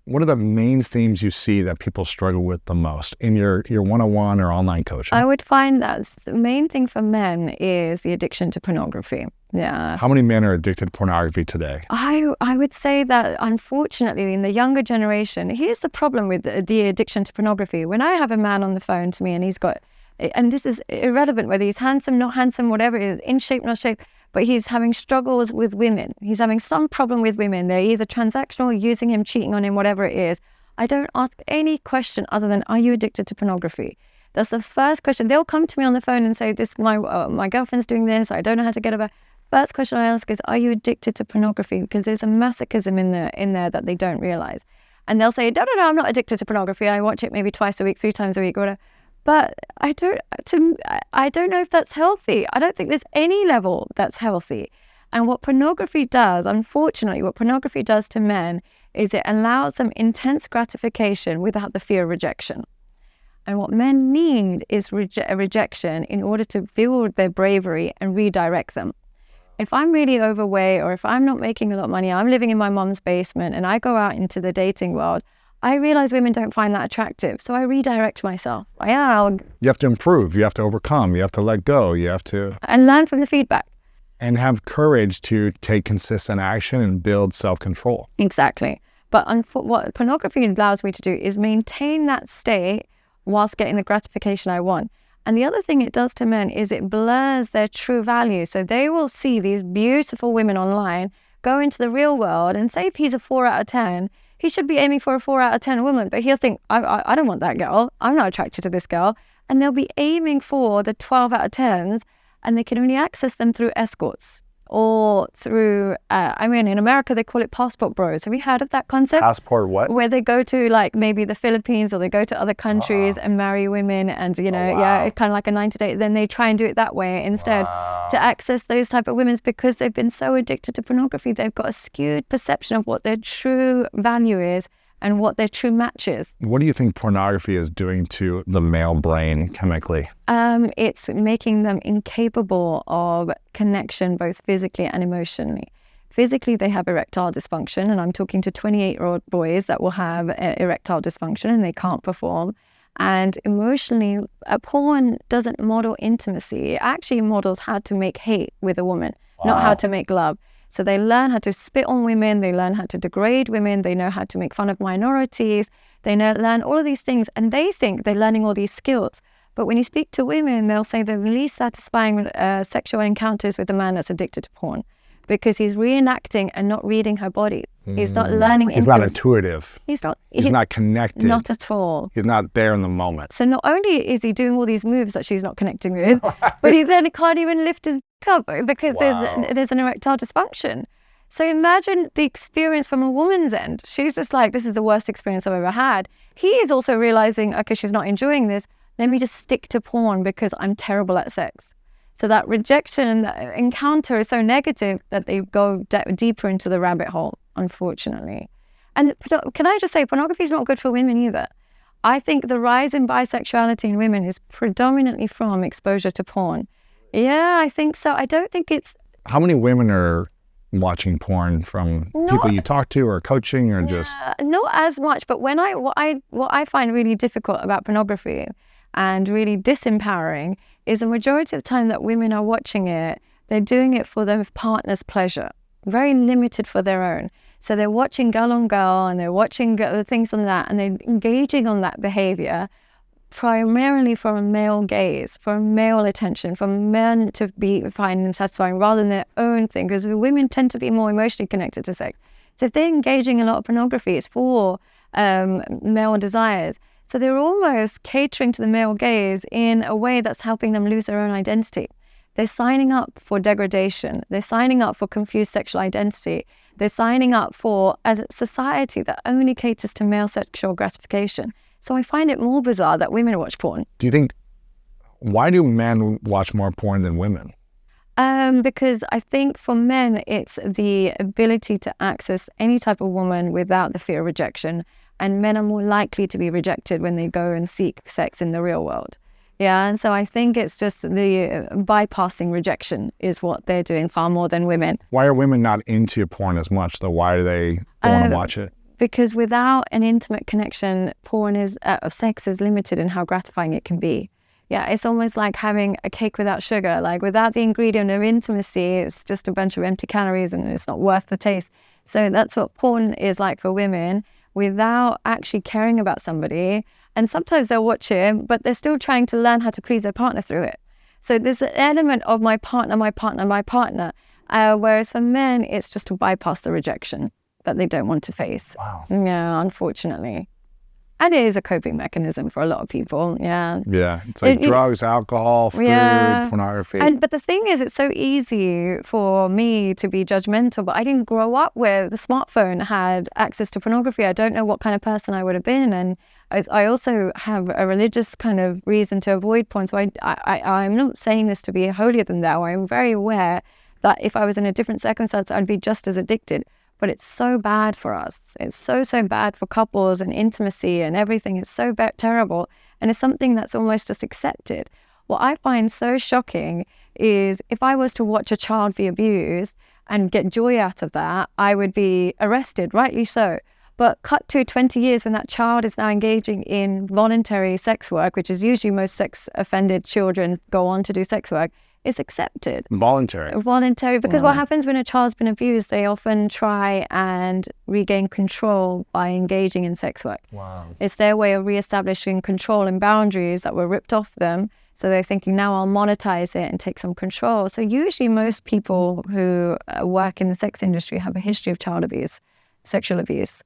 what are the main themes you see that people struggle with the most in your one-on-one or online coaching? I would find that the main thing for men is the addiction to pornography. Yeah. How many men are addicted to pornography today? I would say that, unfortunately, in the younger generation, here's the problem with the addiction to pornography. When I have a man on the phone to me and he's got, and this is irrelevant whether he's handsome, not handsome, whatever, in shape, not shape, but he's having struggles with women. He's having some problem with women. They're either transactional, using him, cheating on him, whatever it is. I don't ask any question other than, are you addicted to pornography? That's the first question. They'll come to me on the phone and say, my girlfriend's doing this, I don't know how to get over. First question I ask is, are you addicted to pornography? Because there's a masochism in there that they don't realize. And they'll say, no, I'm not addicted to pornography. I watch it maybe twice a week, 3 times a week, whatever. But I don't know if that's healthy. I don't think there's any level that's healthy. And what pornography does, unfortunately, what pornography does to men is it allows them intense gratification without the fear of rejection. And what men need is rejection in order to build their bravery and redirect them. If I'm really overweight, or if I'm not making a lot of money, I'm living in my mom's basement and I go out into the dating world, I realize women don't find that attractive. So I redirect myself. You have to improve. You have to overcome. You have to let go. You have to... And learn from the feedback. And have courage to take consistent action and build self-control. Exactly. But what pornography allows me to do is maintain that state whilst getting the gratification I want. And the other thing it does to men is it blurs their true value. So they will see these beautiful women online, go into the real world, and say if he's a 4 out of 10, he should be aiming for a 4 out of 10 woman. But he'll think, I don't want that girl. I'm not attracted to this girl. And they'll be aiming for the 12 out of 10s, and they can only access them through escorts or through, in America, they call it passport bros. Have you heard of that concept? Passport what? Where they go to like maybe the Philippines, or they go to other countries and marry women, and, it's kind of like a 90-day. Then they try and do it that way instead to access those type of women, because they've been so addicted to pornography. They've got a skewed perception of what their true value is and what their true match is. What do you think pornography is doing to the male brain chemically? It's making them incapable of connection, both physically and emotionally. Physically, they have erectile dysfunction, and I'm talking to 28-year-old boys that will have erectile dysfunction and they can't perform. And emotionally, porn doesn't model intimacy. It actually models how to make hate with a woman, not how to make love. So they learn how to spit on women, they learn how to degrade women, they know how to make fun of minorities, they learn all of these things, and they think they're learning all these skills. But when you speak to women, they'll say the least satisfying sexual encounters with a man that's addicted to porn, because he's reenacting and not reading her body. He's not learning. He's not intuitive. He's not connected. Not at all. He's not there in the moment. So not only is he doing all these moves that she's not connecting with, but he then can't even lift his cup because there's an erectile dysfunction. So imagine the experience from a woman's end. She's just like, this is the worst experience I've ever had. He is also realizing, okay, she's not enjoying this. Let me just stick to porn because I'm terrible at sex. So that rejection, that encounter is so negative that they go deeper into the rabbit hole, unfortunately. And can I just say, pornography is not good for women either. I think the rise in bisexuality in women is predominantly from exposure to porn. Yeah, I think so. I don't think it's... How many women are watching porn from people you talk to, or coaching, or just... Not as much, but what I find really difficult about pornography and really disempowering is the majority of the time that women are watching it, they're doing it for their partner's pleasure, very limited for their own. So they're watching girl on girl, and they're watching things on that, and they're engaging on that behavior primarily from a male gaze, for male attention, for men to find them satisfying rather than their own thing, because women tend to be more emotionally connected to sex. So if they're engaging in a lot of pornography, it's for male desires. So they're almost catering to the male gaze in a way that's helping them lose their own identity. They're signing up for degradation. They're signing up for confused sexual identity. They're signing up for a society that only caters to male sexual gratification. So I find it more bizarre that women watch porn. Do you think, why do men watch more porn than women? Because I think for men, it's the ability to access any type of woman without the fear of rejection. And men are more likely to be rejected when they go and seek sex in the real world. Yeah, and so I think it's just the bypassing rejection is what they're doing far more than women. Why are women not into porn as much, though? Why do they want to watch it? Because without an intimate connection, of sex is limited in how gratifying it can be. Yeah, it's almost like having a cake without sugar. Like without the ingredient of intimacy, it's just a bunch of empty calories and it's not worth the taste. So that's what porn is like for women, without actually caring about somebody. And sometimes they'll watch it, but they're still trying to learn how to please their partner through it. So there's an element of my partner. Whereas for men, it's just to bypass the rejection that they don't want to face. Wow. Yeah, unfortunately. And it is a coping mechanism for a lot of people. Yeah. Yeah. It's like drugs, alcohol, food, pornography. But the thing is, it's so easy for me to be judgmental, but I didn't grow up where the smartphone had access to pornography. I don't know what kind of person I would have been. And I also have a religious kind of reason to avoid porn. So I'm not saying this to be holier than thou. I'm very aware that if I was in a different circumstance, I'd be just as addicted. But it's so bad for us. It's so bad for couples and intimacy and everything. It's so terrible. And it's something that's almost just accepted. What I find so shocking is if I was to watch a child be abused and get joy out of that, I would be arrested, rightly so. But cut to 20 years when that child is now engaging in voluntary sex work, which is usually most sex-offended children go on to do sex work, it's accepted. Voluntary, because what happens when a child's been abused, they often try and regain control by engaging in sex work. Wow. It's their way of reestablishing control and boundaries that were ripped off them. So they're thinking, now I'll monetize it and take some control. So usually most people who work in the sex industry have a history of child abuse, sexual abuse.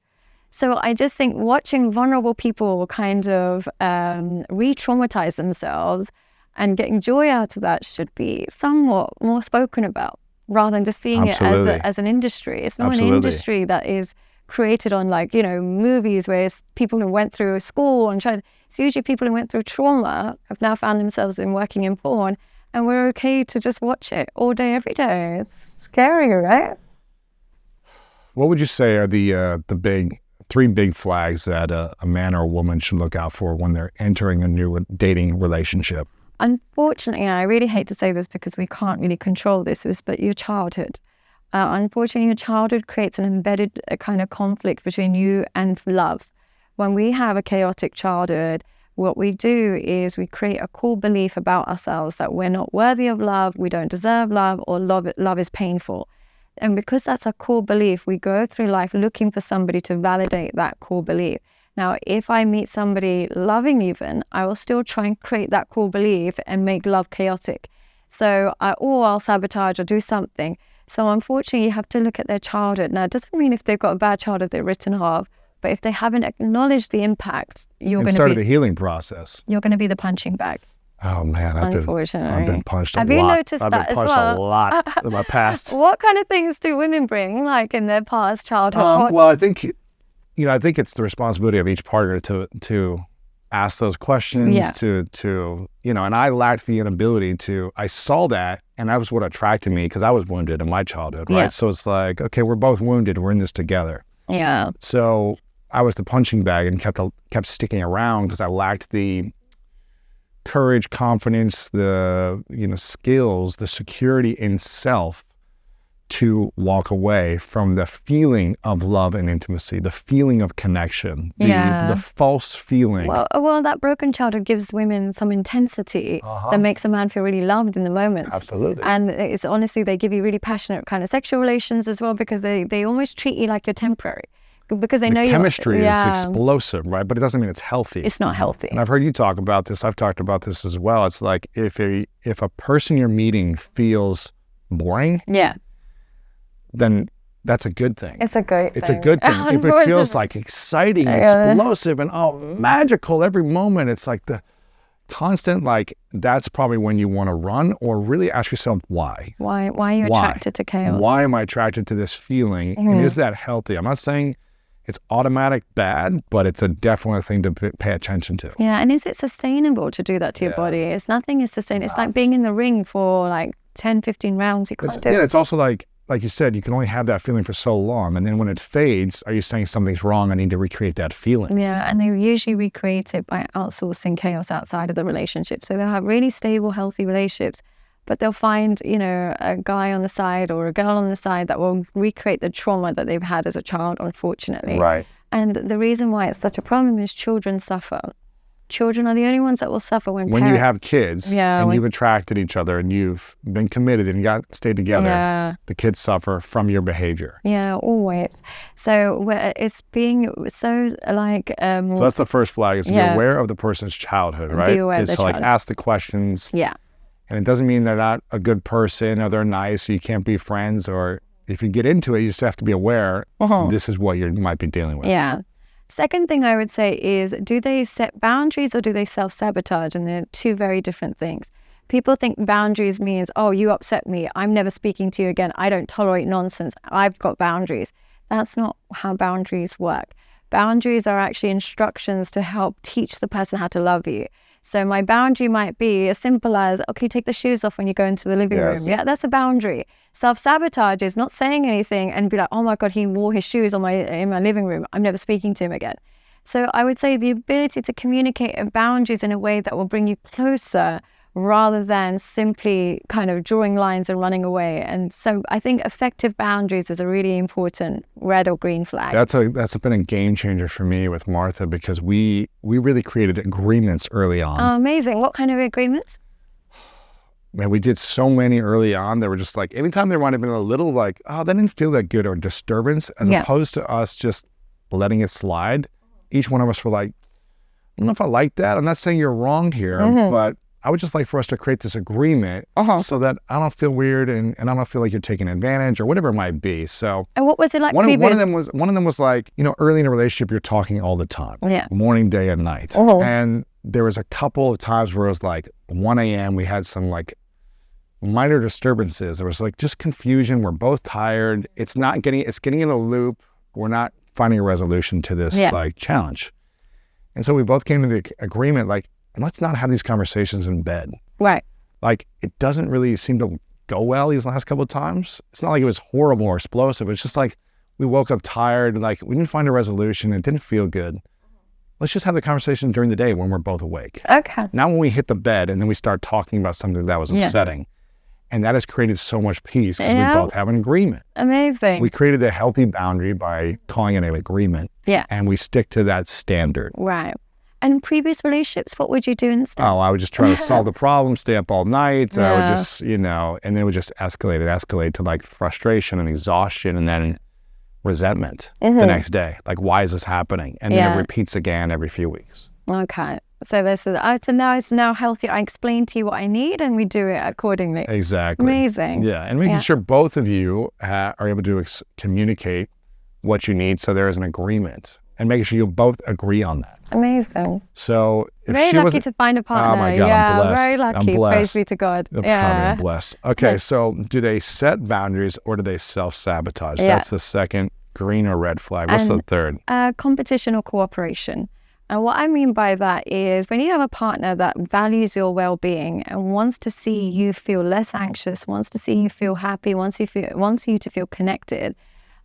So I just think watching vulnerable people kind of re-traumatize themselves and getting joy out of that should be somewhat more spoken about rather than just seeing it as an industry. It's not an industry that is created on movies where it's people who went through school and it's usually people who went through trauma have now found themselves working in porn, and we're okay to just watch it all day, every day. It's scary, right? What would you say are the three big flags that a man or a woman should look out for when they're entering a new dating relationship? Unfortunately, I really hate to say this because we can't really control this, but your childhood. Unfortunately, your childhood creates an embedded kind of conflict between you and love. When we have a chaotic childhood, what we do is we create a core belief about ourselves that we're not worthy of love, we don't deserve love, or love is painful. And because that's a core belief, we go through life looking for somebody to validate that core belief. Now, if I meet somebody loving even, I will still try and create that core belief and make love chaotic. So, I'll sabotage or do something. So unfortunately, you have to look at their childhood. Now, it doesn't mean if they've got a bad childhood, they're written off. But if they haven't acknowledged the impact, started the healing process. You're going to be the punching bag. Oh man, I've been punched a lot. Have you noticed that as well? I've been punched a lot in my past. What kind of things do women bring, like in their past childhood? Well, I think it's the responsibility of each partner to ask those questions. And I lacked the inability to. I saw that, and that was what attracted me because I was wounded in my childhood, right? Yeah. So it's like, okay, we're both wounded. We're in this together. Yeah. So I was the punching bag and kept sticking around because I lacked the courage, confidence, the skills, the security in self to walk away from the feeling of love and intimacy, the feeling of connection, the false feeling. Well, that broken childhood gives women some intensity that makes a man feel really loved in the moments. Absolutely. And it's honestly, they give you really passionate kind of sexual relations as well because they almost treat you like you're temporary. Because they know the chemistry is explosive, right? But it doesn't mean it's healthy. It's not healthy. And I've heard you talk about this. I've talked about this as well. It's like if a person you're meeting feels boring, then that's a good thing. It's a great thing. It's a good thing. If it feels like exciting, explosive, and magical every moment, it's like the constant, that's probably when you want to run or really ask yourself why. Why are you attracted to chaos? Why am I attracted to this feeling? Mm-hmm. And is that healthy? I'm not saying it's automatic bad, but it's a definite thing to pay attention to. Yeah, and is it sustainable to do that to your body? Nothing is sustainable. It's like being in the ring for 10, 15 rounds. You can't do it. Yeah, it's also like you said, you can only have that feeling for so long. And then when it fades, are you saying something's wrong? I need to recreate that feeling. Yeah, and they usually recreate it by outsourcing chaos outside of the relationship. So they'll have really stable, healthy relationships, but they'll find, a guy on the side or a girl on the side that will recreate the trauma that they've had as a child, unfortunately. Right. And the reason why it's such a problem is children suffer. Children are the only ones that will suffer when you have kids and you've attracted each other and you've been committed and you stayed together, the kids suffer from your behavior. Yeah, always. So it's being so like... so that's the first flag, is to be aware of the person's childhood, right? Be aware of the like ask the questions. Yeah. And it doesn't mean they're not a good person or they're nice or you can't be friends, or if you get into it, you just have to be aware this is what you might be dealing with. Yeah. Second thing I would say is, do they set boundaries or do they self-sabotage? And they're two very different things. People think boundaries means, oh, you upset me, I'm never speaking to you again, I don't tolerate nonsense, I've got boundaries. That's not how boundaries work. Boundaries are actually instructions to help teach the person how to love you. So my boundary might be as simple as, okay, take the shoes off when you go into the living room. Yeah, that's a boundary. Self-sabotage is not saying anything and be like, oh my God, he wore his shoes in my living room, I'm never speaking to him again. So I would say the ability to communicate boundaries in a way that will bring you closer rather than simply kind of drawing lines and running away. And so I think effective boundaries is a really important red or green flag. That's been a game changer for me with Martha, because we really created agreements early on. Oh, amazing. What kind of agreements? Man, we did so many early on that were just like, anytime there might have been a little like, oh, that didn't feel that good, or disturbance, as opposed to us just letting it slide. Each one of us were like, I don't know if I like that. I'm not saying you're wrong here, but I would just like for us to create this agreement so that I don't feel weird and I don't feel like you're taking advantage or whatever it might be. So, and what was it like? One of them was like, early in a relationship, you're talking all the time, morning, day, and night. And there was a couple of times where it was like 1 a.m. We had some like minor disturbances. There was like just confusion. We're both tired. It's getting in a loop. We're not finding a resolution to this like challenge. And so we both came to the agreement, like, let's not have these conversations in bed. Right. Like, it doesn't really seem to go well these last couple of times. It's not like it was horrible or explosive. It's just like we woke up tired, like we didn't find a resolution. It didn't feel good. Let's just have the conversation during the day when we're both awake. Okay. Now when we hit the bed and then we start talking about something that was upsetting, and that has created so much peace because we both have an agreement. Amazing. We created a healthy boundary by calling it an agreement. Yeah. And we stick to that standard. Right. And previous relationships, what would you do instead? Oh, I would just try to solve the problem, stay up all night. I would just, and then it would just escalate to like frustration and exhaustion and then resentment the next day. Like, why is this happening? And then it repeats again every few weeks. Okay. So now it's healthy. I explain to you what I need and we do it accordingly. Exactly. Amazing. Yeah. And making sure both of you are able to communicate what you need so there is an agreement. And making sure you both agree on that. Amazing. So if very lucky to find a partner. Oh my God, I'm blessed. Very lucky. I'm blessed. Praise be to God. I'm blessed. Okay, so do they set boundaries or do they self-sabotage? That's the second green or red flag. What's the third? Competition or cooperation. And what I mean by that is when you have a partner that values your well-being and wants to see you feel less anxious, wants to see you feel happy, wants you to feel connected,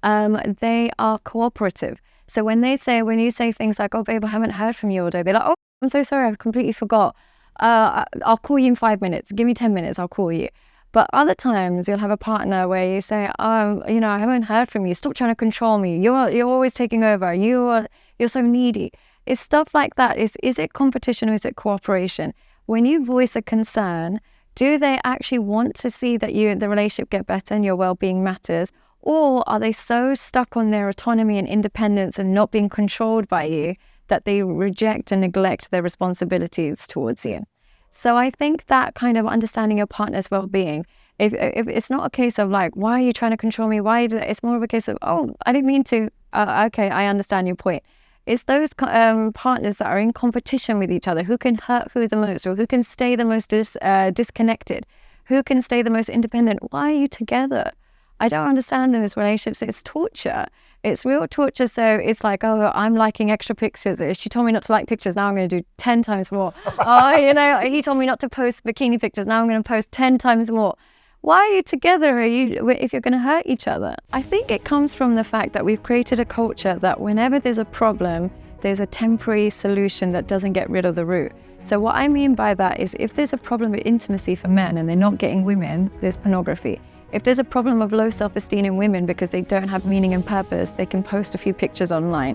they are cooperative. So when you say things like, oh, babe, I haven't heard from you all day, they're like, oh, I'm so sorry, I completely forgot. I'll call you in 5 minutes. Give me 10 minutes, I'll call you. But other times you'll have a partner where you say, oh, I haven't heard from you. Stop trying to control me. You're always taking over. You're so needy. It's stuff like that. Is it competition or is it cooperation? When you voice a concern, do they actually want to see that the relationship get better and your well-being matters? Or are they so stuck on their autonomy and independence and not being controlled by you that they reject and neglect their responsibilities towards you? So I think that kind of understanding your partner's well-being, if it's not a case of like, why are you trying to control me? It's more of a case of, oh, I didn't mean to. Okay, I understand your point. It's those partners that are in competition with each other, who can hurt who the most, or who can stay the most disconnected, who can stay the most independent. Why are you together? I don't understand those relationships. It's torture. It's real torture. So it's like, oh, I'm liking extra pictures. She told me not to like pictures. Now I'm going to do 10 times more. He told me not to post bikini pictures. Now I'm going to post 10 times more. Why are you together if you're going to hurt each other? I think it comes from the fact that we've created a culture that whenever there's a problem, there's a temporary solution that doesn't get rid of the root. So what I mean by that is if there's a problem with intimacy for men and they're not getting women, there's pornography. If there's a problem of low self-esteem in women because they don't have meaning and purpose, they can post a few pictures online.